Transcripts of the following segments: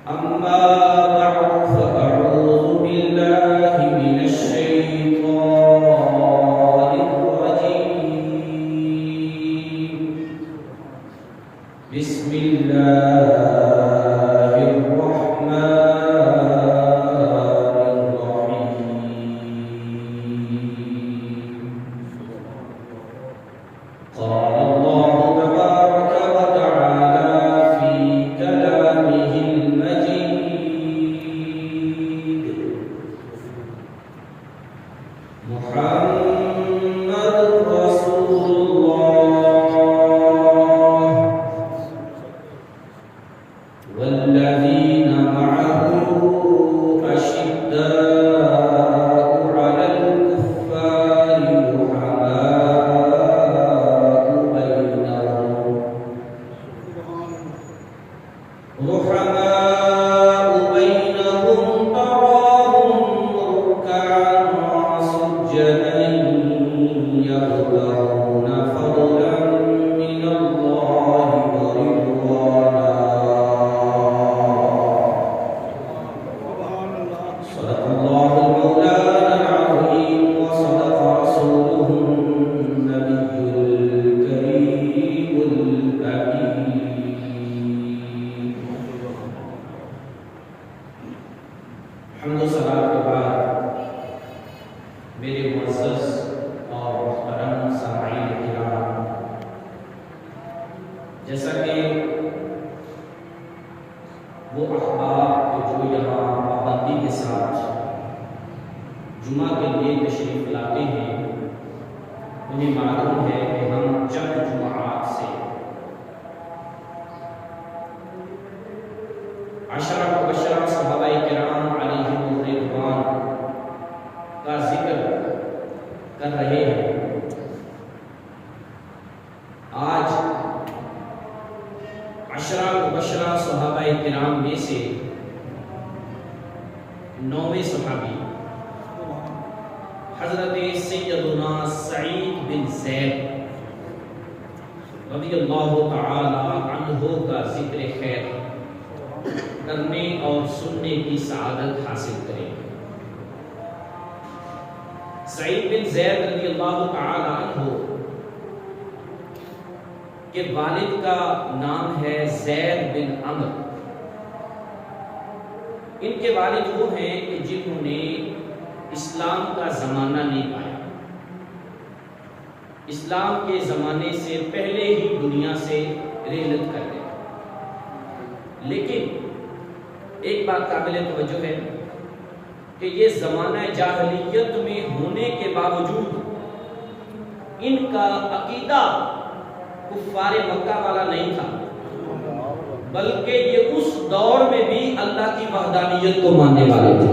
أما بعد فأعوذ بالله من الشيطان الرجيم بسم الله الرحمن الرحيم قال الله تبارك وتعالى في كلامه المجيد محمد رسول الله والذين معه أشداء على الكفار رحماء بينهم تراهم ركعا سجدا يبتغون فضلا من الله ورضوانا صدق الله المولانا العظيم وصدق رسوله النبي الكريم الأمين. حمد و ثنا کے بعد میرے معزز اور محترم سامعین کرام، جیسا کہ وہ احباب جو یہاں پابندی کے ساتھ جمعہ کے لیے تشریف لاتے ہیں، انہیں معلوم ہے کہ ہم چند جمعات سے عشرہ مبشرہ صحابہ کرام علیہم الرضوان کا ذکر کر رہے ہیں۔ آج عشرہ مبشرہ صحابہ کرام میں سے 9ویں صحابی حضرت سیدنا سعید بن زید رضی اللہ تعالی عنہ کا ذکر خیر کرنے اور سننے کی سعادت حاصل کریں۔ سعید بن زید رضی اللہ تعالی عنہ کے والد کا نام ہے زید بن عمر۔ ان کے والد وہ ہیں کہ جنہوں نے اسلام کا زمانہ نہیں پایا، اسلام کے زمانے سے پہلے ہی دنیا سے رحلت کر گئے۔ لیکن ایک بات قابل توجہ ہے کہ یہ زمانہ جاہلیت میں ہونے کے باوجود ان کا عقیدہ کفار مکہ والا نہیں تھا، بلکہ یہ اس دور میں بھی اللہ کی وحدانیت کو ماننے والے تھے۔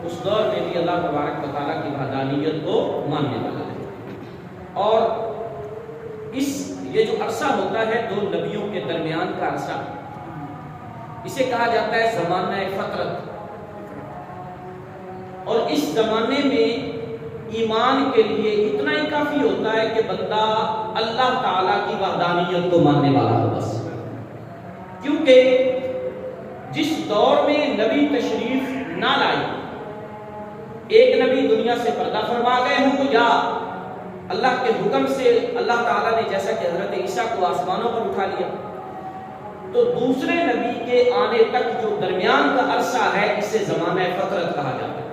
اس دور میں بھی اللہ تبارک و تعالیٰ کی وحدانیت کو ماننے والے تھے۔ اور یہ جو عرصہ ہوتا ہے دو نبیوں کے درمیان کا عرصہ، اسے کہا جاتا ہے زمانہ فترت۔ اور اس زمانے میں ایمان کے لیے اتنا ہی کافی ہوتا ہے کہ بندہ اللہ تعالیٰ کی وحدانیت کو ماننے والا ہو بس۔ کیونکہ جس دور میں نبی تشریف نہ لائے، ایک نبی دنیا سے پردہ فرما گئے ہوں یا اللہ کے حکم سے اللہ تعالیٰ نے جیسا کہ حضرت عیسیٰ کو آسمانوں پر اٹھا لیا، تو دوسرے نبی کے آنے تک جو درمیان کا عرصہ ہے اسے زمانہ فترت کہا جاتا ہے۔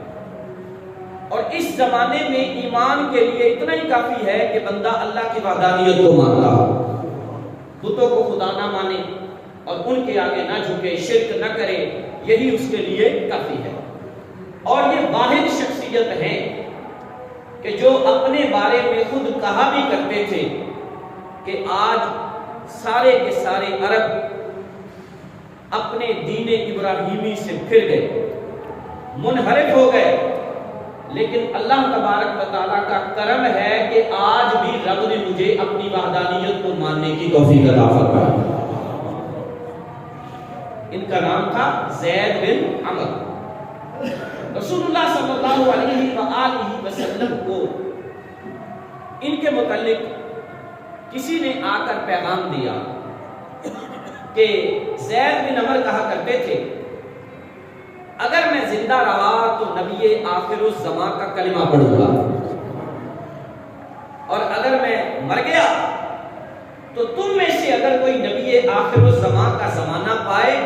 اور اس زمانے میں ایمان کے لیے اتنا ہی کافی ہے کہ بندہ اللہ کی وحدانیت کو مانتا ہو، بتوں کو خدا نہ مانے اور ان کے آگے نہ جھکے، شرک نہ کرے، یہی اس کے لیے کافی ہے۔ اور یہ واحد شخصیت ہے کہ جو اپنے بارے میں خود کہا بھی کرتے تھے کہ آج سارے کے سارے عرب اپنے دین ابراہیمی سے پھر گئے، منحرف ہو گئے، لیکن اللہ تبارک و تعالیٰ کا کرم ہے کہ آج بھی رب نے مجھے اپنی وحدانیت کو ماننے کی توفیق عطا فرمائی۔ ان کا نام تھا زید بن عمر۔ رسول اللہ صلی اللہ علیہ وآلہ وسلم کو ان کے متعلق کسی نے آ کر پیغام دیا کہ زید بن عمر کہا کرتے تھے اگر میں زندہ رہا تو نبی آخر الزمان کا کلمہ پڑھوں گا، اور اگر میں مر گیا تو تم میں سے اگر کوئی نبی آخر الزمان کا زمانہ پائے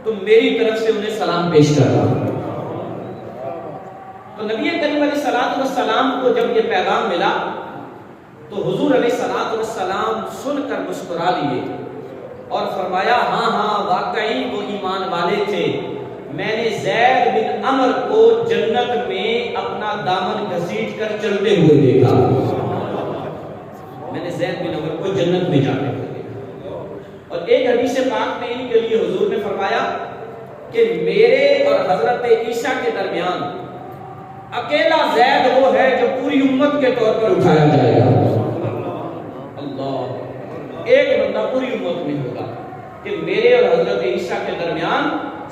تو میری طرف سے انہیں سلام پیش کرنا۔ تو نبی کریم علیہ السلام کو جب یہ پیغام ملا تو حضور علیہ السلام سن کر مسکرا لیے اور فرمایا ہاں ہاں واقعی وہ ایمان والے تھے، میں نے زید بن عمر کو جنت میں اپنا دامن گھسیٹ کر چلتے ہوئے دیکھا، میں نے زید بن عمر کو جنت میں جاتے ہوئے دیکھا۔ اور ایک حدیث پاک میں ان کے لیے حضور نے فرمایا کہ میرے اور حضرت عیسیٰ کے درمیان اکیلا زید وہ ہے جو پوری امت کے طور پر اٹھایا جائے گا۔ اللہ، ایک بندہ پوری امت میں ہوگا کہ میرے اور حضرت عیسیٰ کے درمیان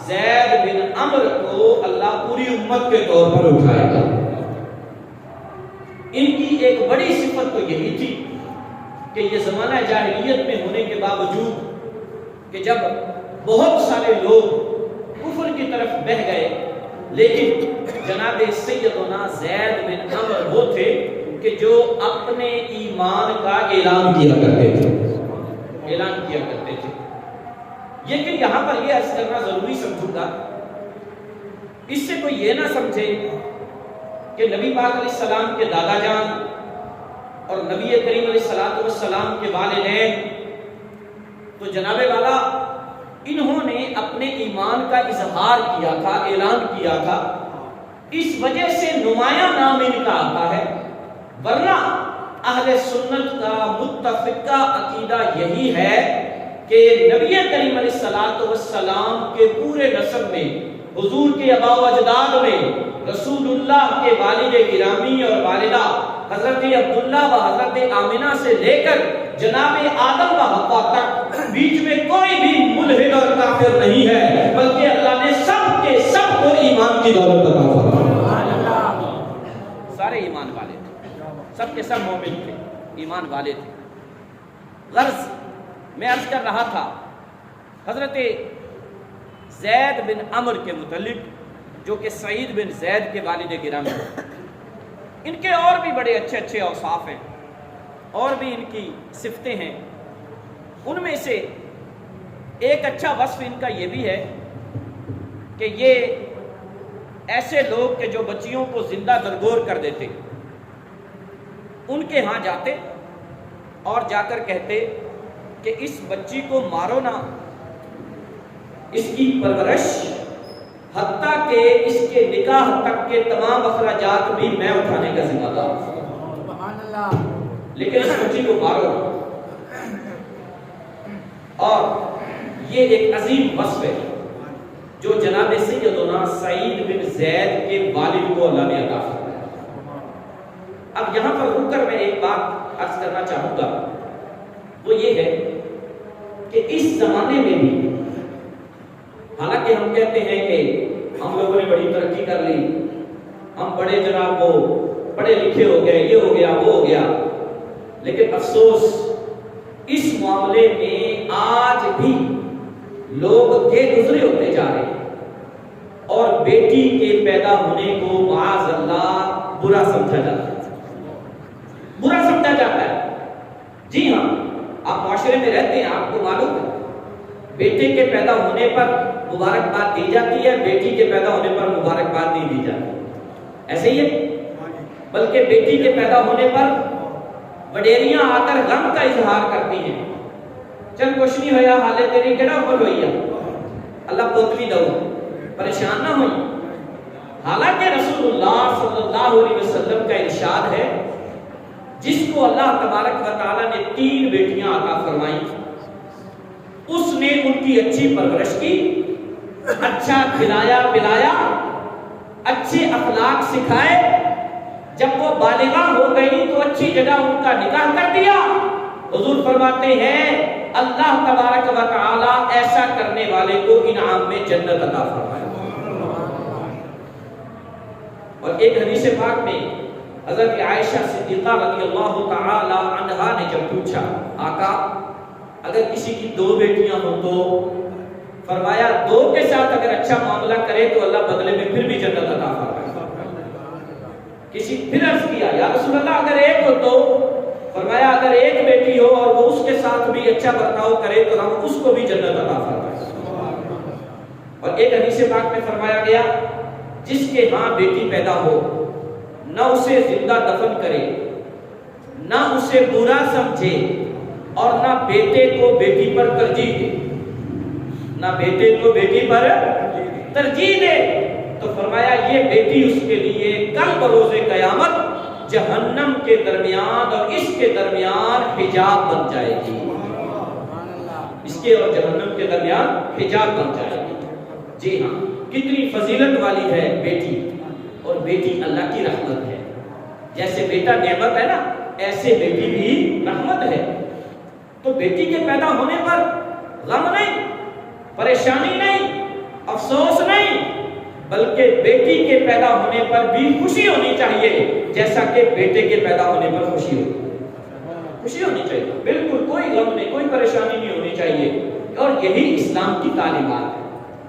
زید بن عمر کو اللہ پوری امت کے طور پر اٹھائے گا۔ ان کی ایک بڑی صفت تو یہی تھی کہ یہ زمانہ جاہلیت میں ہونے کے باوجود کہ جب بہت سارے لوگ کفر کی طرف بہہ گئے، لیکن جناب سیدنا زید بن عمر وہ تھے کہ جو اپنے ایمان کا اعلان کیا کرتے تھے۔ لیکن یہاں پر یہ عرض کرنا ضروری سمجھوں گا، اس سے کوئی یہ نہ سمجھے کہ نبی پاک علیہ السلام کے دادا جان اور نبی کریم علیہ السلام کے والدین تو جناب والا انہوں نے اپنے ایمان کا اظہار کیا تھا، اعلان کیا تھا، اس وجہ سے نمایاں نام ان کا آتا ہے، ورنہ اہل سنت کا متفقہ عقیدہ یہی ہے کہ نبی کریم علیہ السلام کے پورے نسب میں، حضور کے آباء و اجداد میں، رسول اللہ کے والد گرامی اور والدہ حضرت عبداللہ و حضرت آمنہ سے لے کر جناب آدم و حوا تک بیچ میں کوئی بھی ملحد اور کافر نہیں ہے، بلکہ اللہ نے سب کے سب کو ایمان کی دولت عطا فرمائی۔ سارے ایمان والے تھے، سب کے سب مومن تھے، ایمان والے تھے۔ غرض میں عرض کر رہا تھا حضرت زید بن عمر کے متعلق، جو کہ سعید بن زید کے والد گرامی ہیں، ان کے اور بھی بڑے اچھے اچھے اوصاف ہیں، اور بھی ان کی صفتیں ہیں۔ ان میں سے ایک اچھا وصف ان کا یہ بھی ہے کہ یہ ایسے لوگ کہ جو بچیوں کو زندہ درگور کر دیتے، ان کے ہاں جاتے اور جا کر کہتے کہ اس بچی کو مارو نہ، اس کی پرورش حتیٰ کہ اس کے نکاح تک کے تمام اخراجات بھی میں اٹھانے کا ذمہ دار ہوں، لیکن اس بچی کو مارو۔ اور یہ ایک عظیم وصف ہے جو جناب سیدنا سعید بن زید کے والد کو اللہ نے عطا فرمایا۔ اب یہاں پر رک کر میں ایک بات عرض کرنا چاہوں گا، وہ یہ ہے کہ اس زمانے میں بھی حالانکہ ہم کہتے ہیں کہ ہم لوگوں نے بڑی ترقی کر لی، ہم بڑے جناب وہ پڑھے لکھے ہو گئے، یہ ہو گیا وہ ہو گیا، لیکن افسوس اس معاملے میں آج بھی لوگ کے گزرے ہوتے جا رہے ہیں اور بیٹی کے پیدا ہونے کو معاذ اللہ برا سمجھا جاتا ہے، برا سمجھا جاتا ہے۔ جی ہاں، آپ معاشرے میں رہتے ہیں، آپ کو معلوم ہے بیٹے کے پیدا ہونے پر مبارکباد دی جاتی ہے، بیٹی کے پیدا ہونے پر مبارکباد نہیں دی جاتی، ایسے ہی ہے۔ بلکہ بیٹی کے پیدا ہونے پر وڈیریاں آ کر غم کا اظہار کرتی ہیں، چل کچھ نہیں ہویا، حالے تیری کیڑا اوپر ہوئی ہے، اللہ پوتری دو، پریشان نہ ہوئی۔ حالانکہ رسول اللہ صلی اللہ علیہ وسلم کا ارشاد ہے جس کو اللہ تبارک و تعالیٰ نے 3 بیٹیاں عطا فرمائیں، اس نے ان کی اچھی پرورش کی، اچھا کھلایا پلایا، اچھے اخلاق سکھائے، جب وہ بالغہ ہو گئی تو اچھی جگہ ان کا نکاح کر دیا۔ حضور فرماتے ہیں اللہ تبارک و تعالی ایسا کرنے والے کو انعام میں جنت عطا فرمائے۔ اور ایک حدیث پاک میں حضرت عائشہ صدیقہ رضی اللہ تعالی عنہا نے جب پوچھا آقا اگر کسی کی 2 بیٹیاں ہوں تو فرمایا 2 کے ساتھ اگر اچھا معاملہ کرے تو اللہ بدلے میں پھر بھی جنت عطا فرمائے. کسی پھر عرض کیا یا رسول اللہ اگر 1 ہو تو فرمایا اگر 1 بیٹی ہو اور وہ اس کے ساتھ بھی اچھا برتاؤ کرے تو ہم اس کو بھی جنت عطا فرمائے. اور ایک حدیث پاک میں فرمایا گیا جس کے ہاں بیٹی پیدا ہو نہ اسے زندہ دفن کرے نہ اسے برا سمجھے اور نہ بیٹے کو بیٹی پر ترجیح دے، نہ بیٹے کو بیٹی پر ترجیح دے تو فرمایا یہ بیٹی اس کے لیے کل بروز قیامت جہنم کے درمیان اور اس کے درمیان حجاب بن جائے گی. اس کے اور جہنم کے درمیان حجاب بن جائے گی. جی ہاں، کتنی فضیلت والی ہے بیٹی، اور بیٹی اللہ کی رحمت ہے. جیسے بیٹا نعمت ہے نا، ایسے بیٹی بھی رحمت ہے. تو بیٹی کے پیدا ہونے پر غم نہیں، پریشانی نہیں، افسوس نہیں، بلکہ بیٹی کے پیدا ہونے پر بھی خوشی ہونی چاہیے جیسا کہ بیٹے کے پیدا ہونے پر خوشی ہونی چاہیے. بالکل کوئی غم نہیں، کوئی پریشانی نہیں ہونی چاہیے. اور یہی اسلام کی تعلیمات ہے.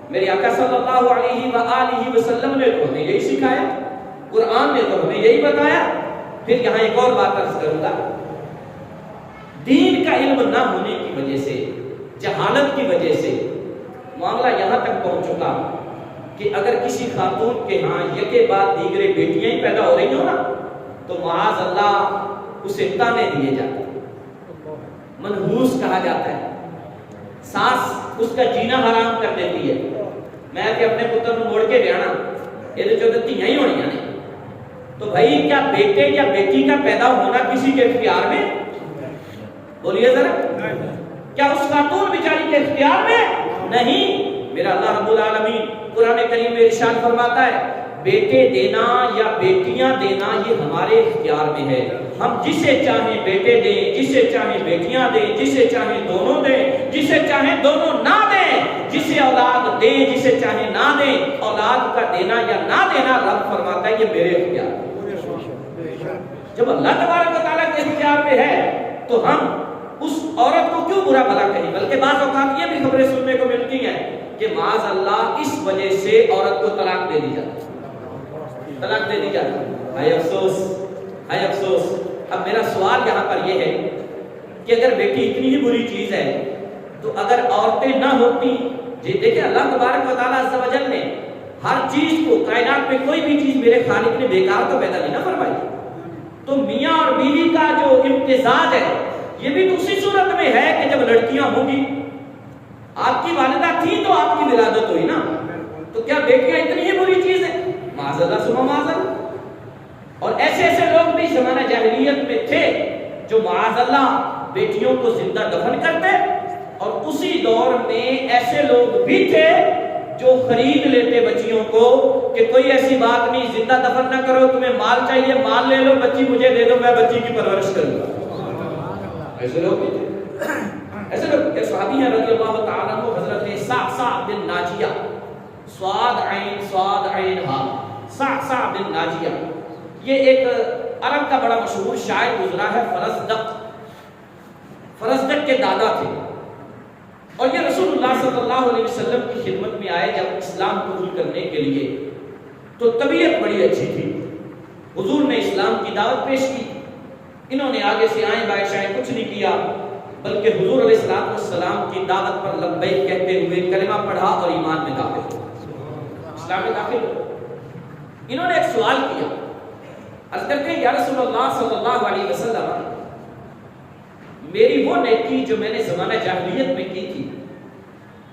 میرے آقا صلی اللہ علیہ وآلہ وسلم نے تو ہمیں یہی سکھایا، قرآن نے تو ہمیں یہی بتایا. پھر یہاں ایک اور بات عرض کروں گا، دین کا علم نہ ہونے کی وجہ سے، جہالت کی وجہ سے معاملہ یہاں تک پہنچ چکا کہ اگر کسی خاتون کے ہاں یکے بعد دیگرے بیٹیاں ہی پیدا ہو رہی ہوں نا تو معاذ اللہ اسے تانے دیے جاتے ہیں، منحوس کہا جاتا ہے، سانس اس کا جینا حرام کر دیتی ہے. میں کہ اپنے پتر کو موڑ کے بیانا یہ جو دتیاں ہی ہونی ہیں. تو بھائی کیا بیٹے یا بیٹی کا پیدا ہونا کسی کے اختیار میں؟ بولیے ذرا، کیا اس خاتون بیچاری کے اختیار میں؟ نہیں. میرا اللہ رب العالمین قرآن کریم میں ارشاد فرماتا ہے بیٹے دینا یا بیٹیاں دینا یہ ہمارے اختیار میں ہے. ہم جسے چاہیں بیٹے دیں، جسے چاہیں بیٹیاں دیں، جسے چاہیں دونوں دیں، جسے چاہیں دونوں نہ دیں، جسے اولاد دیں، جسے چاہیں نہ دیں. اولاد کا دینا یا نہ دینا رب فرماتا ہے یہ میرے اختیار میں. جب اللہ تبارک و تعالیٰ کے اختیار میں ہے تو ہم اس عورت کو کیوں برا بھلا کہیں؟ بلکہ بعض اوقات یہ بھی خبریں سننے کو ملتی ہیں کہ معاذ اللہ اس وجہ سے عورت کو طلاق دے دی جاتی. ہائے افسوس، ہائے افسوس. اب میرا سوال یہاں پر یہ ہے کہ اگر بیٹی اتنی ہی بری چیز ہے تو اگر عورتیں نہ ہوتی، جی دیکھیں اللہ تبارک و تعالیٰ عز و جل نے ہر چیز کو، کائنات میں کوئی بھی چیز میرے خالق نے بیکار تو پیدا نہیں نہ فرمائی. تو میاں اور بیوی کا جو امتزاج ہے یہ بھی تو اسی صورت میں ہے کہ جب لڑکیاں ہوں گی. آپ کی والدہ تھی تو آپ کی ولادت ہوئی نا. تو کیا بیٹیاں اتنی ہی بری چیز ہے؟ معاذ اللہ ثم معاذ اللہ. اور ایسے ایسے لوگ بھی زمانہ جاہلیت میں تھے جو معاذ اللہ بیٹیوں کو زندہ دفن کرتے، اور اسی دور میں ایسے لوگ بھی تھے جو خرید لیتے بچیوں کو کہ کوئی ایسی بات نہیں، زندہ دفن نہ کرو، تمہیں مال چاہیے مال لے لو، بچی مجھے دے دو، میں بچی کی پرورش کروں گا. ایسے لوگ بھی تھے. ایسے لوگ ایک صحابی ہیں رضی اللہ تعالیٰ عنہ، حضرت صعصع بن ناجیہ، صاد عین ہا، صعصع بن ناجیہ. یہ ایک عرب کا بڑا مشہور شاعر گزرا ہے، فرزدق کے دادا تھے. اور یہ رسول اللہ صلی اللہ علیہ وسلم کی خدمت میں آئے جب اسلام قبول کرنے کے لیے. تو طبیعت بڑی اچھی تھی، حضور نے اسلام کی دعوت پیش کی. انہوں نے آگے سے آئیں بائیں شائیں کچھ نہیں کیا، بلکہ حضور علیہ السلام کی دعوت پر لبیک کہتے ہوئے کلمہ پڑھا اور ایمان میں داخل ہو، اسلام میں داخل ہو. انہوں نے ایک سوال کیا، عرض کرتے ہیں یا رسول اللہ صلی اللہ علیہ وسلم، میری وہ نیکی جو میں نے زمانہ جاہلیت میں کی تھی،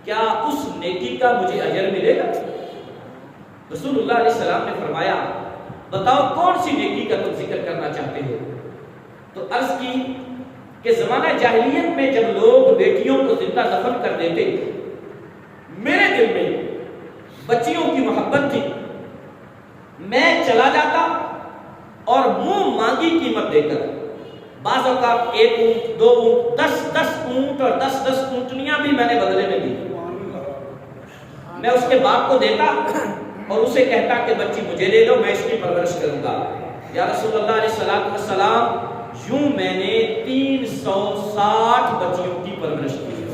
کیا اس نیکی کا مجھے اجر ملے گا؟ رسول اللہ علیہ السلام نے فرمایا بتاؤ کون سی نیکی کا تم ذکر کرنا چاہتے ہو؟ تو عرض کی کہ زمانہ جاہلیت میں جب لوگ بیٹیوں کو زندہ دفن کر دیتے، میرے دل میں بچیوں کی محبت تھی. میں چلا جاتا اور منہ مانگی قیمت دے کر، بعض اوقات 1 اونٹ 2 اونٹ 10 اونٹ اور 10 اونٹنیاں بھی میں نے بدلے میں دی. میں اس کے باپ کو دیتا اور اسے کہتا کہ بچی مجھے دے دو، میں اس کی پرورش کروں گا. یا رسول اللہ علیہ السلام، یوں میں نے 360 بچیوں کی کی پرورش کی ہے.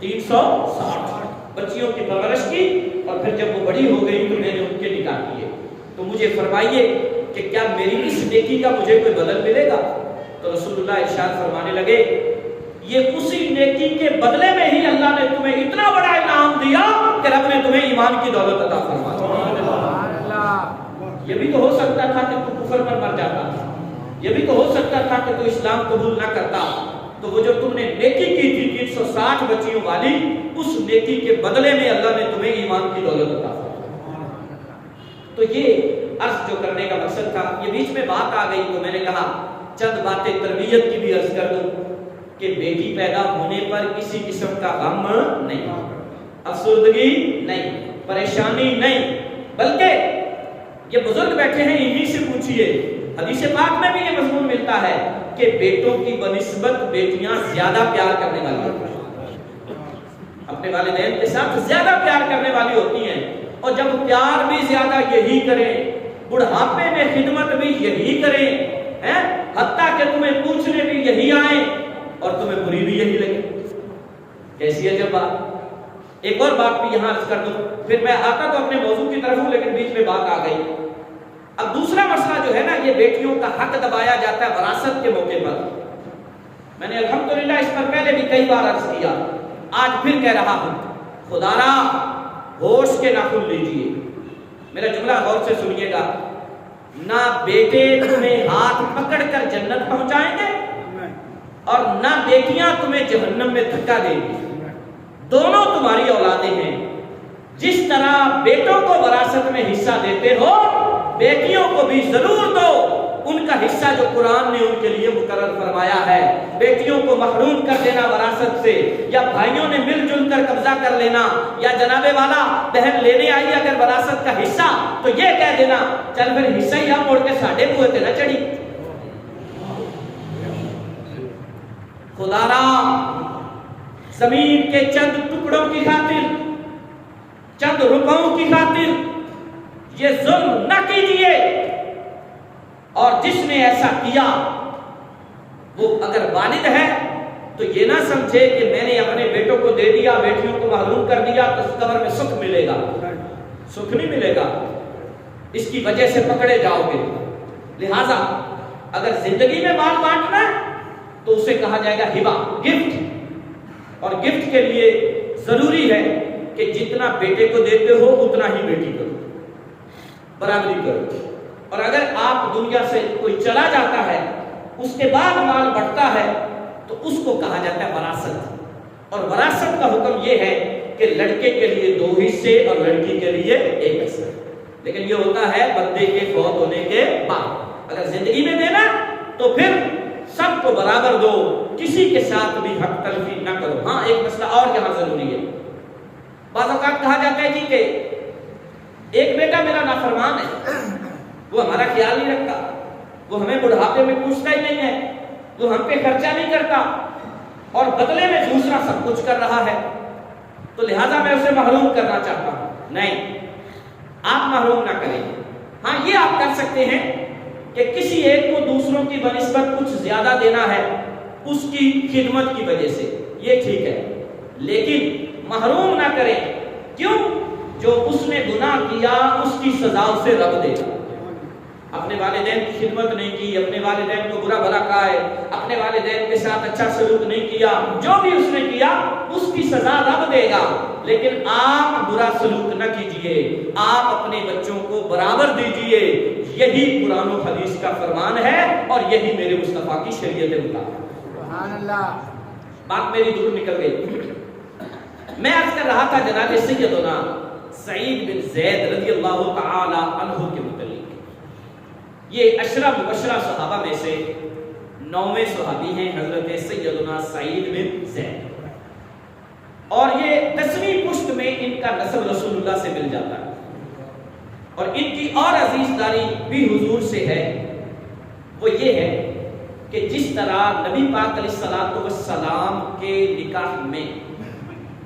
360 بچیوں کی پرورش کی اور پھر جب وہ بڑی ہو گئی تو میں نے ان کے نکاح کیے. تو مجھے فرمائیے کہ کیا میری اس نیکی کا مجھے کوئی بدل ملے گا؟ تو رسول اللہ ارشاد فرمانے لگے یہ اسی نیکی کے بدلے میں ہی اللہ نے تمہیں اتنا بڑا انعام دیا کہ رب نے تمہیں ایمان کی دولت عطا فرما دی. یہ بھی تو ہو سکتا تھا کہ تو کفر پر مر جاتا تھا, یہ بھی تو ہو سکتا تھا کہ تو اسلام قبول نہ کرتا. تو وہ جو تم نے نیکی کی تھی 360 بچیوں والی, اس نیکی کے بدلے میں اللہ نے تمہیں ایمان کی دولت عطا فرمائی. تو یہ عرض جو کرنے کا مقصد تھا, یہ بیچ میں بات آ گئی تو میں نے کہا چند باتیں تربیت کی بھی عرض کر دوں کہ بیٹی پیدا ہونے پر کسی قسم کا غم نہیں, افسردگی نہیں, پریشانی نہیں, بلکہ یہ بزرگ بیٹھے ہیں انہی سے پوچھئے. حدیث پاک میں بھی یہ مضمون ملتا ہے کہ بیٹوں کی بنسبت بیٹیاں زیادہ پیار کرنے والی ہوتی ہیں, اپنے والدین کے ساتھ زیادہ پیار کرنے والی ہوتی ہیں. اور جب پیار بھی زیادہ یہی کریں, بڑھاپے میں خدمت بھی یہی کریں, حتیٰ کہ تمہیں پوچھنے بھی یہی آئیں اور تمہیں بری بھی یہی لگے. کیسی عجب بات. ایک اور بات بھی یہاں عرض کر دوں, پھر میں آتا تو اپنے موضوع کی طرف ہوں لیکن بیچ میں بات آ گئی. اب دوسرا مسئلہ جو ہے نا, یہ بیٹیوں کا حق دبایا جاتا ہے وراثت کے موقع پر. میں نے الحمدللہ اس پر پہلے بھی کئی بار عرض کیا, آج پھر کہہ رہا ہوں, خدا را ہوش کے ناخن لیجئے. میرا جملہ غور سے سنیے گا. نہ بیٹے تمہیں ہاتھ پکڑ کر جنت پہنچائیں گے اور نہ بیٹیاں تمہیں جہنم میں دھکا دیں گی. دونوں تمہاری اولادیں ہیں. جس طرح بیٹوں کو وراثت میں حصہ دیتے ہو, بیٹیوں کو بھی ضرور دو ان کا حصہ جو قرآن نے ان کے لیے مقرر فرمایا ہے. بیٹیوں کو محروم کر دینا وراثت سے, یا بھائیوں نے مل جل کر قبضہ کر لینا, یا جناب والا بہن لینے آئی اگر وراثت کا حصہ تو یہ کہہ دینا چل پھر حصہ ہی ہم موڑ کے ساڑھے بوئے تھے نہ چڑھی. خدا را زمین کے چند ٹکڑوں کی خاطر, چند روپوں کی خاطر یہ ظلم نہ کیجیے. اور جس نے ایسا کیا وہ اگر والد ہے تو یہ نہ سمجھے کہ میں نے اپنے بیٹوں کو دے دیا, بیٹیوں کو محروم کر دیا تو اس قبر میں سکھ ملے گا. سکھ نہیں ملے گا, اس کی وجہ سے پکڑے جاؤ گے. لہذا اگر زندگی میں مال بانٹنا ہے تو اسے کہا جائے گا ہبہ, گفٹ. اور گفٹ کے لیے ضروری ہے کہ جتنا بیٹے کو دیتے ہو اتنا ہی بیٹی کو برابری کرو. اور اگر آپ دنیا سے کوئی چلا جاتا ہے اس کے بعد مال بڑھتا ہے تو اس کو کہا جاتا ہے وراثت. اور وراثت کا حکم یہ ہے کہ لڑکے کے لیے 2 حصے اور لڑکی کے لیے 1 حصہ. لیکن یہ ہوتا ہے بندے کے فوت ہونے کے بعد. اگر زندگی میں دینا تو پھر سب کو برابر دو, کسی کے ساتھ بھی حق تلفی نہ کرو. ہاں ایک مسئلہ اور یہاں ضروری ہے. بعض اوقات کہا جاتا ہے جی کہ ایک بیٹا میرا نافرمان ہے, وہ ہمارا خیال نہیں رکھتا, وہ ہمیں بڑھاپے میں پوچھتا ہی نہیں ہے, وہ ہم پہ خرچہ نہیں کرتا اور بدلے میں دوسرا سب کچھ کر رہا ہے, تو لہذا میں اسے محروم کرنا چاہتا ہوں. نہیں, آپ محروم نہ کریں. ہاں یہ آپ کر سکتے ہیں کہ کسی ایک کو دوسروں کی بنسبت کچھ زیادہ دینا ہے اس کی خدمت کی وجہ سے, یہ ٹھیک ہے, لیکن محروم نہ کریں. کیوں؟ جو اس نے گناہ کیا اس کی سزا اسے رب دے گا. اپنے والدین کی خدمت نہیں کی, اپنے والدین کو برا بھلا کہا ہے, اپنے والدین کے ساتھ اچھا سلوک نہیں کیا, جو بھی اس نے کیا اس کی سزا رب دے گا. لیکن آپ برا سلوک نہ کیجئے, آپ اپنے بچوں کو برابر دیجئے. یہی قرآن و حدیث کا فرمان ہے اور یہی میرے مصطفیٰ کی شریعت مطابق. سبحان اللہ. بات میری دور نکل گئی. میں عرض کر رہا تھا جناب سیدنا سعید بن زید رضی اللہ تعالی عنہ کے متعلق. یہ 10 مبشرہ صحابہ میں سے 9ویں صحابی ہیں حضرت سیدنا سعید بن زید, اور یہ 10ویں پشت میں ان کا نسب رسول اللہ سے مل جاتا ہے. اور ان کی اور عزیز داری بھی حضور سے ہے. وہ یہ ہے کہ جس طرح نبی پاک علیہ السلام کے نکاح میں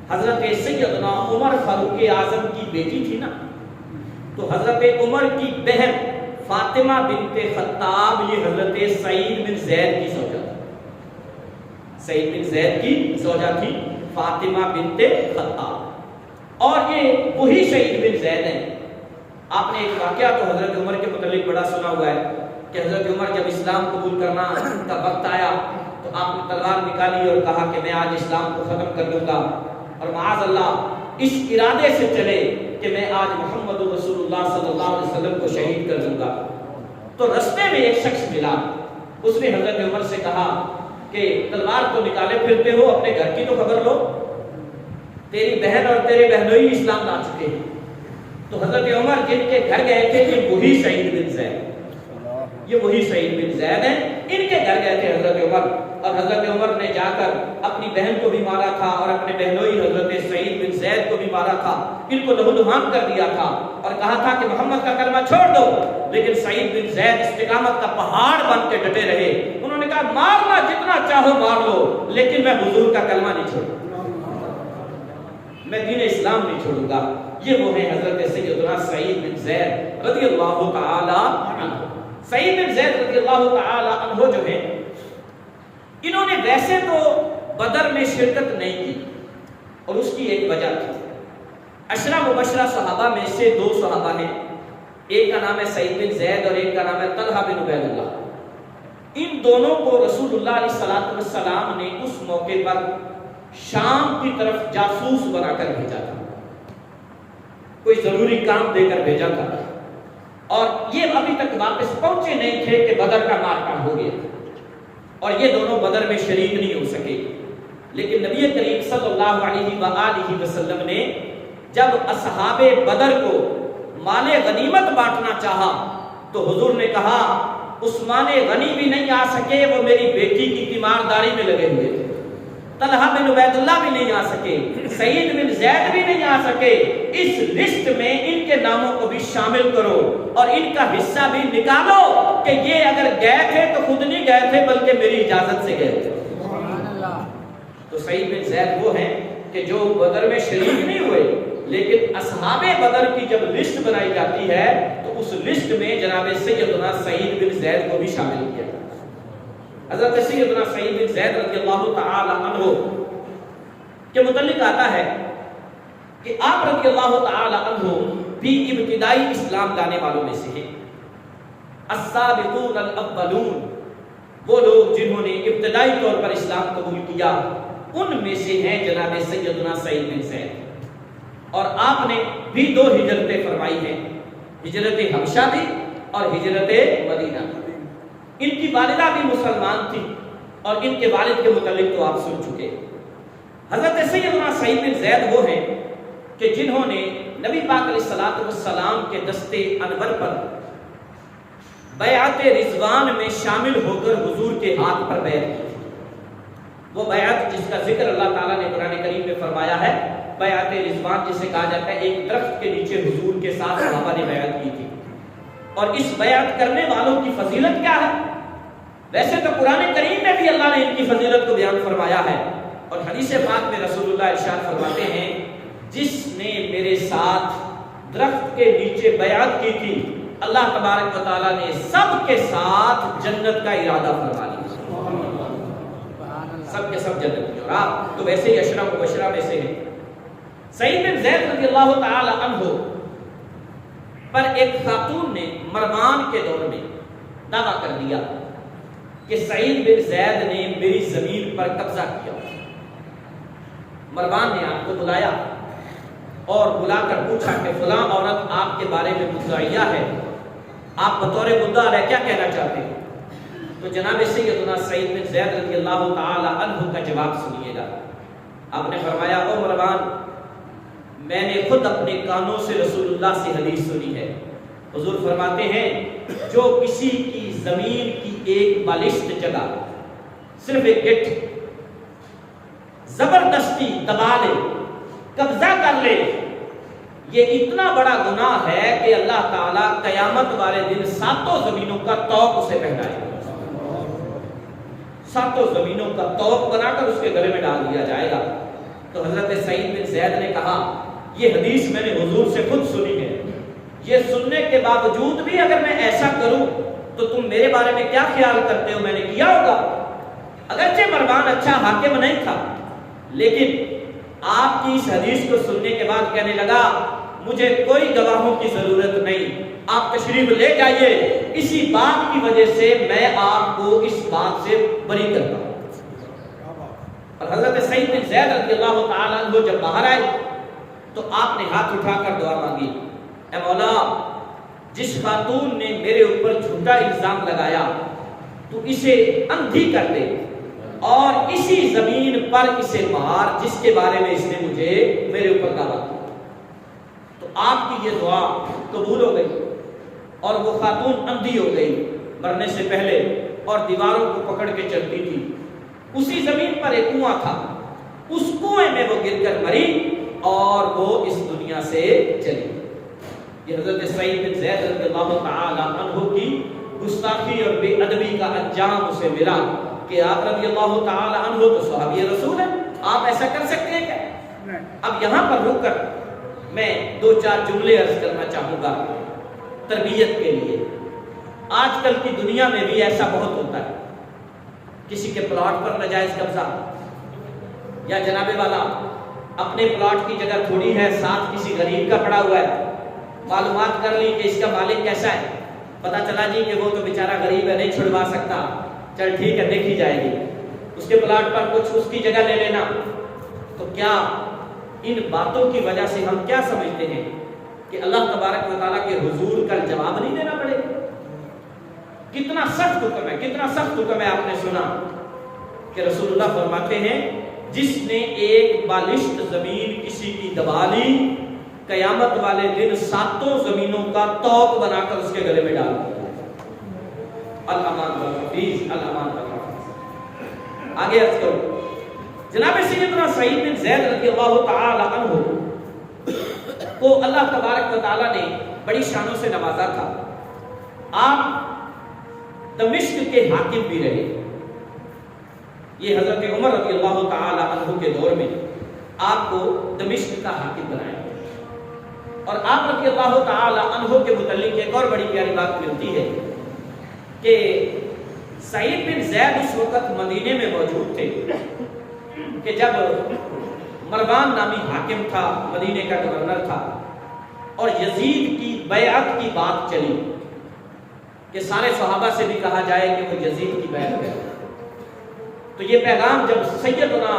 حضرت سیدنا عمر فاروق اعظم کی بیٹی تھی نا, تو حضرت عمر کی بہن فاطمہ بنت خطاب، یہ حضرت سعید بن زید کی زوجہ تھی، سعید بن زید کی زوجہ تھی فاطمہ بنت خطاب، اور یہ وہی سعید بن زید ہیں۔ آپ نے ایک واقعہ تو حضرت عمر کے متعلق بڑا سنا ہوا ہے کہ حضرت عمر جب اسلام قبول کرنا کا وقت آیا تو آپ نے تلوار نکالی اور کہا کہ میں آج اسلام کو ختم کر دوں گا، اور معاذ اللہ اس ارادے سے چلے کہ میں آج محمد رسول اللہ صلی اللہ علیہ وسلم کو شہید کر دوں گا۔ تو رستے میں ایک شخص ملا، اس نے حضرت عمر سے کہا کہ تلوار تو نکالے پھرتے ہو، اپنے گھر کی تو خبر لو، تیری بہن اور تیرے بہنوئی اسلام لا چکے ہیں۔ تو حضرت عمر جن کے گھر گئے تھے یہ وہی سعید بن زید، یہ وہی سعید بن زید ہیں، ان کے گھر گئے تھے حضرت عمر، اور حضرت عمر نے جا کر اپنی بہن کو بھی مارا تھا اور اپنے بہنوئی حضرت سعید بن زید کو بھی مارا تھا، ان کو لہو لہان کر دیا تھا اور کہا تھا کہ محمد کا کلمہ چھوڑ دو، لیکن سعید بن زید استقامت کا پہاڑ بن کے ڈٹے رہے۔ انہوں نے کہا مارنا جتنا چاہو مار لو، لیکن میں حضور کا کلمہ نہیں چھوڑوں، میں دین اسلام نہیں چھوڑوں گا۔ یہ وہ ہیں حضرت سیدنا سعید بن زید رضی اللہ تعالی عنہ۔ سعید بن زید رضی اللہ تعالی عنہ جو ہیں، انہوں نے ویسے تو بدر میں شرکت نہیں کی، اور اس کی ایک وجہ تھی۔ عشرہ مبشرہ صحابہ میں سے دو صحابہ ہیں، ایک کا نام ہے سعید بن زید اور ایک کا نام ہے طلحہ بن عبید اللہ۔ ان دونوں کو رسول اللہ علیہ الصلوۃ والسلام نے اس موقع پر شام کی طرف جاسوس بنا کر بھیجا تھا، کوئی ضروری کام دے کر بھیجا تھا، اور یہ ابھی تک واپس پہنچے نہیں تھے کہ بدر کا مارکا ہو گیا، اور یہ دونوں بدر میں شریک نہیں ہو سکے۔ لیکن نبی کریم صلی اللہ علیہ وآلہ وسلم نے جب اصحاب بدر کو مال غنیمت بانٹنا چاہا تو حضور نے کہا عثمان غنی بھی نہیں آ سکے، وہ میری بیٹی کی تیمارداری میں لگے ہوئے تھے، طلحہ بن عبید اللہ بھی نہیں آ سکے، سعید بن زید بھی نہیں آ سکے، اس لسٹ میں ان کے ناموں کو بھی شامل کرو اور ان کا حصہ بھی نکالو کہ یہ اگر گئے تھے تو خود نہیں گئے تھے بلکہ میری اجازت سے گئے تھے۔ تو سعید بن زید وہ ہیں کہ جو بدر میں شریک نہیں ہوئے، لیکن اصحاب بدر کی جب لسٹ بنائی جاتی ہے تو اس لسٹ میں جناب سیدنا سعید بن زید کو بھی شامل کیا۔ حضرت سیدنا سعید بن زید رضی اللہ تعالی عنہ کے متعلق آتا ہے کہ آپ رضی اللہ تعالی عنہ بھی ابتدائی اسلام لانے والوں میں سے ہیں، السابقون الاولون، وہ لوگ جنہوں نے ابتدائی طور پر اسلام قبول کیا، ان میں سے ہیں جناب سیدنا سعید بن زید۔ اور آپ نے بھی دو ہجرتیں فرمائی ہیں، ہجرت حبشہ بھی اور ہجرت مدینہ۔ ان کی والدہ بھی مسلمان تھی اور ان کے والد کے متعلق تو آپ سن چکے۔ حضرت سیدنا سعید بن زید وہ ہیں کہ جنہوں نے نبی پاک علیہ الصلوۃ والسلام کے دستے انور پر بیعت رضوان میں شامل ہو کر حضور کے ہاتھ پر بیعت کی تھی۔ وہ بیعت جس کا ذکر اللہ تعالیٰ نے قرآن کریم میں فرمایا ہے، بیعت رضوان جسے کہا جاتا ہے، ایک درخت کے نیچے حضور کے ساتھ صحابہ نے بیعت کی تھی۔ اور اس بیعت کرنے والوں کی فضیلت کیا ہے؟ ویسے تو قرآن کریم میں بھی اللہ نے ان کی فضیلت کو بیان فرمایا ہے، اور حدیث پاک میں رسول اللہ ارشاد فرماتے ہیں جس نے میرے ساتھ درخت کے نیچے بیعت کی تھی، اللہ تبارک و تعالیٰ نے سب کے ساتھ جنت کا ارادہ فرما لیا، سب کے سب جنت کی۔ اور آپ تو ویسے ہی عشرہ مبشرہ میں سے ہیں۔ سعید بن زید رضی اللہ تعالی عنہ پر ایک خاتون نے مروان کے دور میں دعویٰ کر دیا کہ سعید بن زید نے میری زمین پر قبضہ کیا۔ مروان نے آپ کو بلایا اور بلا کر پوچھا کہ فلاں عورت آپ کے بارے میں مدعیہ ہے، آپ بطور مدعا علیہ کیا کہنا چاہتے ہیں؟ تو جناب سیدنا سعید بن زید رضی اللہ تعالی عنہ کا جواب سنیے گا۔ آپ نے فرمایا او مروان، میں نے خود اپنے کانوں سے رسول اللہ سے حدیث سنی ہے، حضور فرماتے ہیں جو کسی کی زمین کی ایک بالشت جگہ صرف ایک گٹ زبردستی دبا لے، قبضہ کر لے، یہ اتنا بڑا گناہ ہے کہ اللہ تعالیٰ قیامت والے دن ساتوں زمینوں کا طوق اسے پہنائے گا، ساتوں زمینوں کا طوق بنا کر اس کے گلے میں ڈال دیا جائے گا۔ تو حضرت سعید بن زید نے کہا یہ حدیث میں نے حضور سے خود سنی ہے، یہ سننے کے باوجود بھی اگر میں ایسا کروں تو تم میرے بارے میں کیا خیال کرتے ہو میں نے کیا ہوگا؟ اگرچہ مروان اچھا حاکم نہیں تھا، لیکن آپ کی اس حدیث کو سننے کے بعد کہنے لگا مجھے کوئی گواہوں کی ضرورت نہیں، آپ تشریف لے جائیے، اسی بات کی وجہ سے میں آپ کو اس بات سے بری کرتا ہوں۔ اور حضرت سعید بن زید رضی اللہ تعالیٰ عنہ جب باہر آئے تو آپ نے ہاتھ اٹھا کر دعا مانگی، اے مولا جس خاتون نے میرے اوپر جھوٹا الزام لگایا تو اسے اندھی کر دے اور اسی زمین پر اسے مار جس کے بارے میں اس نے مجھے میرے اوپر دعویٰ کیا۔ تو آپ کی یہ دعا قبول ہو گئی اور وہ خاتون اندھی ہو گئی مرنے سے پہلے اور دیواروں کو پکڑ کے چلتی تھی۔ اسی زمین پر ایک کنواں تھا، اس کنویں میں وہ گر کر مری اور وہ اس دنیا سے چلی۔ یہ حضرت سعید بن زید رضی اللہ تعالی عنہ کی گستاخی اور بے ادبی کا انجام اسے ملا کہ آپ رضی اللہ تعالی عنہ تو صحابی رسول ہیں، آپ ایسا کر سکتے ہیں کیا؟ اب یہاں پر رک کر میں دو چار جملے عرض کرنا چاہوں گا تربیت کے لیے۔ آج کل کی دنیا میں بھی ایسا بہت ہوتا ہے، کسی کے پلاٹ پر ناجائز قبضہ، یا جناب والا اپنے پلاٹ کی جگہ تھوڑی ہے ساتھ کسی غریب کا پڑا ہوا ہے، معلومات کر لی کہ اس کا مالک کیسا ہے، پتہ چلا جی کہ وہ تو بیچارہ غریب ہے نہیں چھڑوا سکتا، چل ٹھیک ہے دیکھی جائے گی، اس کے پلاٹ پر کچھ اس کی جگہ لے لینا۔ تو کیا ان باتوں کی وجہ سے ہم کیا سمجھتے ہیں کہ اللہ تبارک و تعالیٰ کے حضور کا جواب نہیں دینا پڑے؟ کتنا سخت حکم ہے، کتنا سخت حکم ہے۔ آپ نے سنا کہ رسول اللہ فرماتے ہیں جس نے ایک بالشت زمین کسی کی دبا لی، قیامت والے دن 7 زمینوں کا توق بنا کر اس کے گلے میں ڈال دیا۔ الامان والحفیظ، الامان والحفیظ۔ آگے عرض کرو، جناب سیدنا سعید بن زید رضی اللہ تعالی عنہ کو اللہ تبارک و تعالی نے بڑی شانوں سے نوازا تھا۔ آپ دمشق کے حاکم بھی رہے۔ یہ حضرت عمر رضی اللہ تعالی عنہ کے دور میں آپ کو دمشق کا حاکم بنایا اور آپ رضی اللہ تعالی عنہ کے متعلق ایک اور بڑی پیاری بات ملتی ہے کہ سعید بن زید اس وقت مدینے میں موجود تھے کہ جب مروان نامی حاکم تھا، مدینے کا گورنر تھا، اور یزید کی بیعت کی بات چلی کہ سارے صحابہ سے بھی کہا جائے کہ وہ یزید کی بیعت کریں۔ تو یہ پیغام جب سیدنا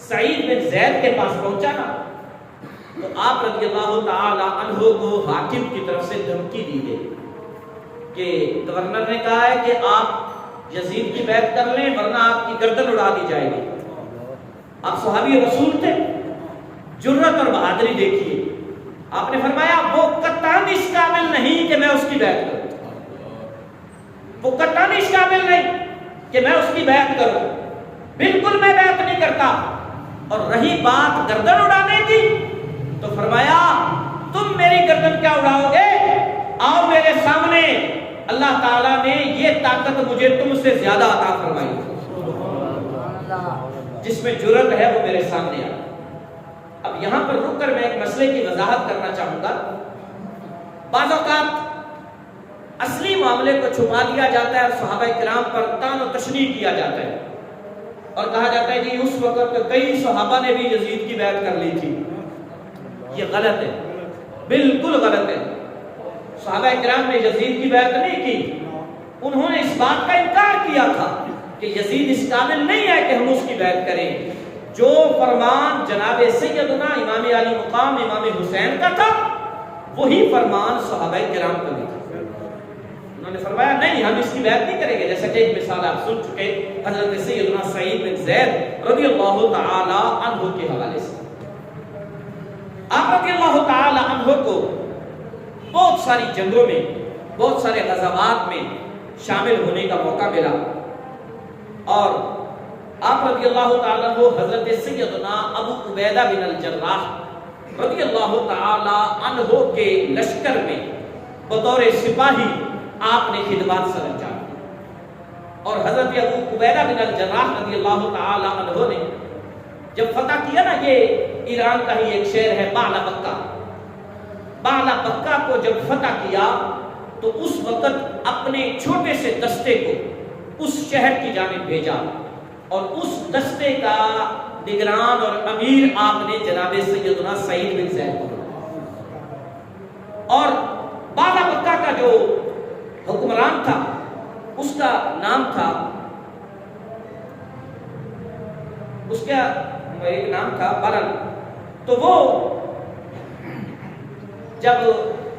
سعید بن زید کے پاس پہنچا نا تو آپ رضی اللہ تعالی عنہ کو حاکم کی طرف سے دھمکی دی گئی کہ گورنر نے کہا ہے کہ آپ یزید کی بیعت کر لیں ورنہ آپ کی گردن اڑا دی جائے گی۔ آپ صحابی رسول تھے، جرأت اور بہادری دیکھیے۔ آپ نے فرمایا وہ قطعاً اس قابل نہیں کہ میں اس کی بیعت کروں، وہ قطعاً اس قابل نہیں کہ میں اس کی بیعت کروں، بالکل میں بیعت نہیں کرتا۔ اور رہی بات گردن اڑانے کی تو فرمایا تم میری گردن کیا اڑاؤ گے، آؤ میرے سامنے، اللہ تعالیٰ نے یہ طاقت مجھے تم سے زیادہ عطا فرمائی، جس میں جرأت ہے وہ میرے سامنے آ۔ اب یہاں پر رک کر میں ایک مسئلے کی وضاحت کرنا چاہوں گا۔ بعض اوقات اصلی معاملے کو چھپا دیا جاتا ہے اور صحابہ کرام پر طعن و تشنیع کیا جاتا ہے اور کہا جاتا ہے کہ اس وقت کئی صحابہ نے بھی یزید کی بیعت کر لی تھی۔ یہ غلط ہے، بالکل غلط ہے۔ صحابہ کرام نے یزید کی بیعت نہیں کی، انہوں نے اس بات کا انکار کیا تھا کہ یزید اس قابل نہیں ہے کہ ہم اس کی بیعت کریں۔ جو فرمان جناب سیدنا امام علی مقام امام حسین کا تھا وہی فرمان صحابہ کرام کا بھی تھا۔ انہوں نے فرمایا نہیں ہم اس کی بیعت نہیں کریں گے، جیسا کہ ایک مثال آپ سن چکے حضرت سیدنا سعید بن زید رضی اللہ تعالی عنہ کے حوالے سے۔ آپ رضی اللہ تعالی عنہ کو بہت ساری جنگوں میں، بہت سارے غزوات میں شامل ہونے کا موقع ملا اور آپ رضی اللہ تعالی عنہ حضرت سیدنا ابو عبیدہ بن الجراح رضی اللہ تعالی عنہ کے لشکر میں بطور سپاہی آپ نے خدمات سر انجام دی اور حضرت ابو عبیدہ بن الجراح رضی اللہ تعالی عنہ نے جب فتح کیا نا، یہ ایران کا ہی ایک شہر ہے بعل مکہ، بالا بکہ کو جب فتح کیا تو اس وقت اپنے چھوٹے سے دستے کو اس شہر کی جانب بھیجا، اور اس دستے کا نگران اور امیر آپ نے جناب سیدنا سعید بن زید کو بنایا، اور بالا بکہ کا جو حکمران تھا اس کا نام تھا، اس کا ایک نام تھا برن۔ تو وہ جب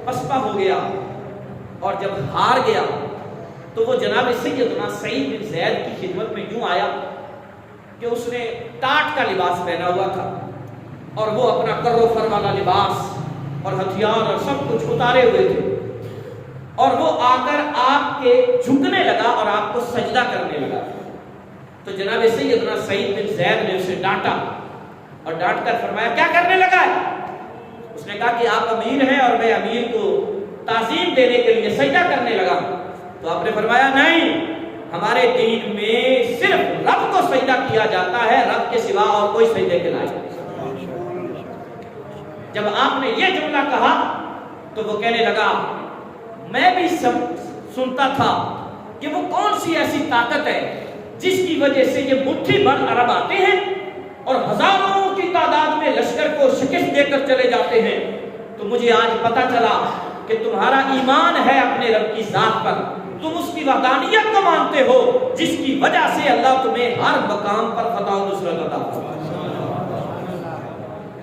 پسپا ہو گیا اور جب ہار گیا تو وہ جناب سیدنا سعید بن زید کی خدمت میں یوں آیا کہ اس نے ٹاٹ کا لباس پہنا ہوا تھا اور وہ اپنا کر و فر والا لباس اور ہتھیار اور سب کچھ اتارے ہوئے تھے، اور وہ آ کر آپ کے جھکنے لگا اور آپ کو سجدہ کرنے لگا۔ تو جناب سیدنا سعید بن زید نے اسے ڈانٹا اور ڈانٹ کر فرمایا کیا کرنے لگا ہے؟ اس نے کہا کہ آپ امیر ہیں اور میں امیر کو تعظیم دینے کے لیے سجدہ کرنے لگا۔ تو آپ نے فرمایا نہیں، ہمارے دین میں صرف رب کو سجدہ کیا جاتا ہے، رب کے سوا اور کوئی سجدے کے لائق نہیں۔ جب آپ نے یہ جملہ کہا تو وہ کہنے لگا میں بھی سنتا تھا کہ وہ کون سی ایسی طاقت ہے جس کی وجہ سے یہ مٹھی بھر عرب آتے ہیں اور ہزاروں کی تعداد میں لشکر کو شکست دے کر چلے جاتے ہیں، تو مجھے آج پتا چلا کہ تمہارا ایمان ہے اپنے رب کی ذات پر، تم اس کی وحدانیت کو مانتے ہو جس کی وجہ سے اللہ تمہیں ہر مقام پر فتح و نصرت عطا فرمائے،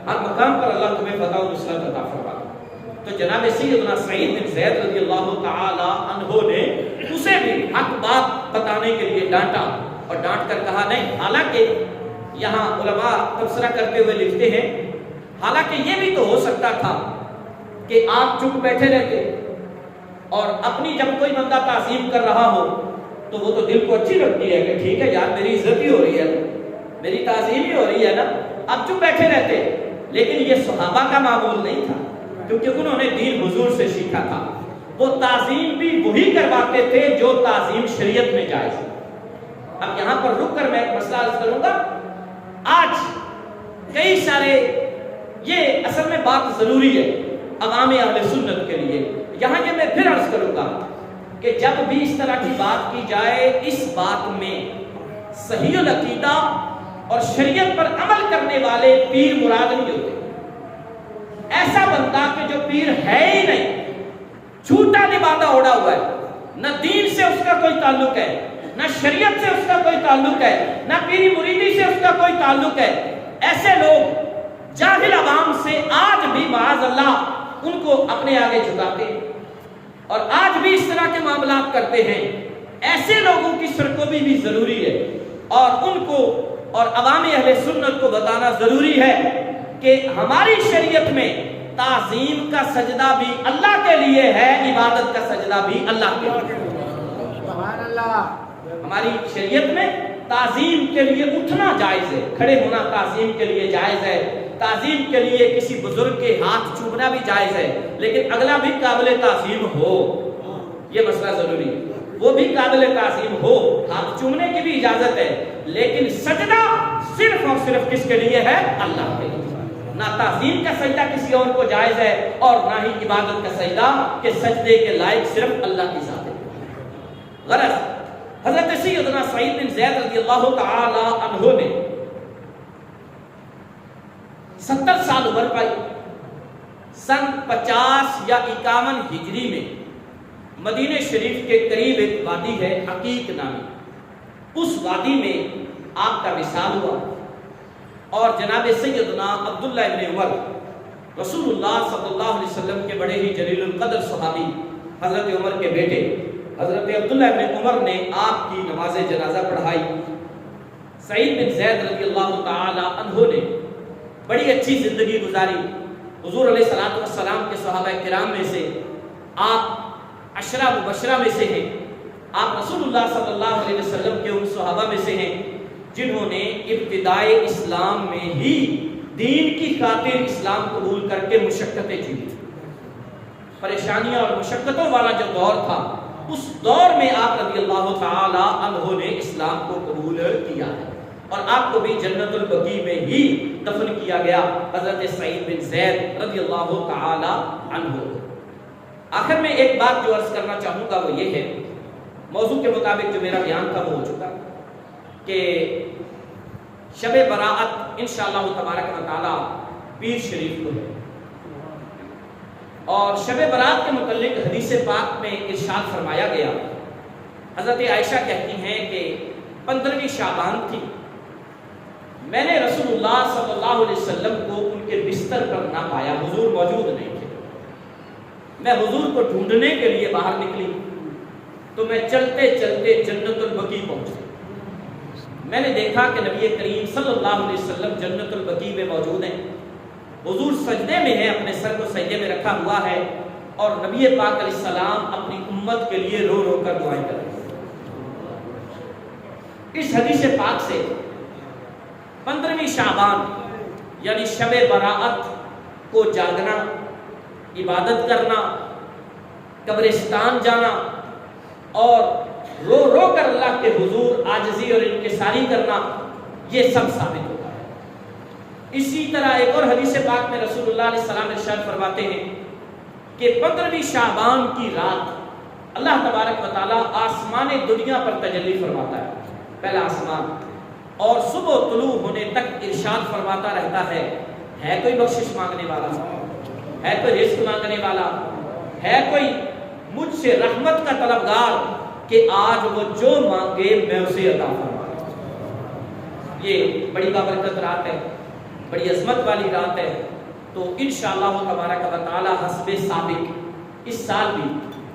ہر مقام پر اللہ تمہیں فتح و نصرت عطا فرمائے۔ تو جناب سیدنا سعید بن زید رضی اللہ تعالی عنہ نے اسے بھی حق بات بتانے کے لیے ڈانٹا اور ڈانٹ کر کہا نہیں، حالانکہ یہاں علماء تبصرہ کرتے ہوئے لکھتے ہیں حالانکہ یہ بھی تو ہو سکتا تھا کہ آپ چپ بیٹھے رہتے اور اپنی جب کوئی بندہ تعظیم کر رہا ہو تو وہ تو دل کو اچھی لگتی ہے کہ ٹھیک ہے یار میری عزت ہی ہو رہی ہے، میری تعظیم ہی ہو رہی ہے نا، آپ چپ بیٹھے رہتے۔ لیکن یہ صحابہ کا معمول نہیں تھا، کیونکہ انہوں نے دین حضور سے سیکھا تھا، وہ تعظیم بھی وہی کرواتے تھے جو تعظیم شریعت میں جائز ہے۔ اب یہاں پر رک کر میں ایک مسئلہ عرض کروں گا، آج کئی سارے، یہ اصل میں بات ضروری ہے عوام اہل سنت کے لیے، یہاں یہ میں پھر عرض کروں گا کہ جب بھی اس طرح کی بات کی جائے اس بات میں صحیح العقیدہ اور شریعت پر عمل کرنے والے پیر مراد نہیں ہوتے۔ ایسا بندہ کہ جو پیر ہے ہی نہیں، جھوٹا لبادہ اوڑا ہوا ہے، نہ دین سے اس کا کوئی تعلق ہے، نہ شریعت سے اس کا کوئی تعلق ہے، نہ پیری مریدی سے اس کا کوئی تعلق ہے، ایسے لوگ جاہل عوام سے آج بھی معاذ اللہ ان کو اپنے آگے جھکاتے ہیں اور آج بھی اس طرح کے معاملات کرتے ہیں۔ ایسے لوگوں کی سرکوبی بھی ضروری ہے اور ان کو اور عوام اہل سنت کو بتانا ضروری ہے کہ ہماری شریعت میں تعظیم کا سجدہ بھی اللہ کے لیے ہے، عبادت کا سجدہ بھی اللہ کے لیے ہے۔ سبحان اللہ۔ ہماری شریعت میں تعظیم کے لیے اٹھنا جائز ہے، کھڑے ہونا تعظیم کے لیے جائز ہے، تعظیم کے لیے کسی بزرگ کے ہاتھ چومنا بھی جائز ہے، لیکن اگلا بھی قابل تعظیم ہو، یہ مسئلہ ضروری ہے، وہ بھی قابل تعظیم ہو، ہاتھ چومنے کی بھی اجازت ہے، لیکن سجدہ صرف اور صرف کس کے لیے ہے؟ اللہ کے لیے۔ نہ تعظیم کا سجدہ کسی اور کو جائز ہے اور نہ ہی عبادت کا سجدہ کہ سجدے کے لائق صرف اللہ کی ذات ہے۔ غرض حضرت سیدنا سعید بن زید رضی اللہ تعالی عنہ نے 70 سال عمر پائی، سن 50 یا 51 ہجری میں مدینہ شریف کے قریب ایک وادی ہے عقیق نامی، اس وادی میں آپ کا وصال ہوا اور جناب سیدنا عبداللہ ابن عمر رسول اللہ صلی اللہ علیہ وسلم کے بڑے ہی جلیل القدر صحابی حضرت عمر کے بیٹے حضرت عبداللہ ابن عمر نے آپ کی نماز جنازہ پڑھائی۔ سعید بن زید رضی اللہ تعالی عنہ نے بڑی اچھی زندگی گزاری، حضور علیہ الصلوۃ والسلام کے صحابہ کرام میں سے آپ عشرہ مبشرہ میں سے ہیں، آپ رسول اللہ صلی اللہ علیہ وسلم کے ان صحابہ میں سے ہیں جنہوں نے ابتدائے اسلام میں ہی دین کی خاطر اسلام قبول کر کے مشقتیں جھیلی، پریشانیاں اور مشقتوں والا جو دور تھا اس دور میں آپ رضی اللہ تعالی عنہ نے اسلام کو قبول کیا ہے اور آپ کو بھی جنت البقیع میں ہی دفن کیا گیا۔ حضرت سعید بن زید رضی اللہ تعالی عنہ. آخر میں ایک بات جو عرض کرنا چاہوں گا وہ یہ ہے، موضوع کے مطابق جو میرا بیان تھا وہ ہو چکا کہ شب براءت انشاءاللہ تبارک و تعالی پیر شریف کو ہے، اور شب برات کے متعلق حدیث پاک میں ارشاد فرمایا گیا. حضرت عائشہ کہتی ہیں کہ 15ویں شعبان تھی، میں نے رسول اللہ صلی اللہ علیہ وسلم کو ان کے بستر پر نہ پایا، حضور موجود نہیں تھے. میں حضور کو ڈھونڈنے کے لیے باہر نکلی تو میں چلتے چلتے جنت البقیع پہنچی. میں نے دیکھا کہ نبی کریم صلی اللہ علیہ وسلم جنت البقیع میں موجود ہیں. حضور سجدے میں ہیں، اپنے سر کو سجدے میں رکھا ہوا ہے، اور نبی پاک علیہ السلام اپنی امت کے لیے رو رو کر دعائیں کر رہے ہیں. اس حدیث پاک سے 15ویں شعبان یعنی شب براءت کو جاگنا، عبادت کرنا، قبرستان جانا اور رو رو کر اللہ کے حضور عاجزی اور انکساری کرنا، یہ سب ثابت ہوتا ہے. اسی طرح ایک اور حدیث پاک میں رسول اللہ علیہ السلام ارشاد فرماتے ہیں کہ 15ویں شعبان کی رات اللہ تبارک و تعالی آسمان دنیا پر تجلی فرماتا ہے، پہلا آسمان، اور صبح طلوع ہونے تک ارشاد فرماتا رہتا ہے کوئی بخشش مانگنے والا، ہے کوئی رزق مانگنے والا، ہے کوئی مجھ سے رحمت کا طلبگار کہ آج وہ جو مانگے میں اسے عطا فرماؤں. یہ بڑی بابرکت رات ہے، بڑی عظمت والی رات ہے. تو انشاءاللہ تبارک و تعالی حسب سابق اس سال بھی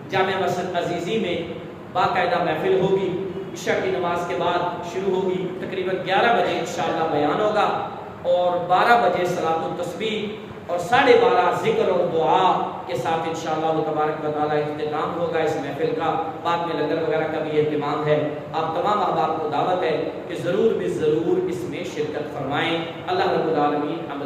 جامع مسجد عزیزی میں باقاعدہ محفل ہوگی، عشاء کی نماز کے بعد شروع ہوگی، تقریباً 11 بجے انشاءاللہ بیان ہوگا، اور 12 بجے صلاۃ التسبیح اور 12:30 ذکر اور دعا کے ساتھ انشاءاللہ تبارک و تعالی اختتام ہوگا اس محفل کا. بعد میں لنگر وغیرہ کا بھی اہتمام ہے. آپ تمام احباب کو دعوت ہے کہ ضرور بھی ضرور اس میں شرکت فرمائیں. اللہ رب العالمین عمل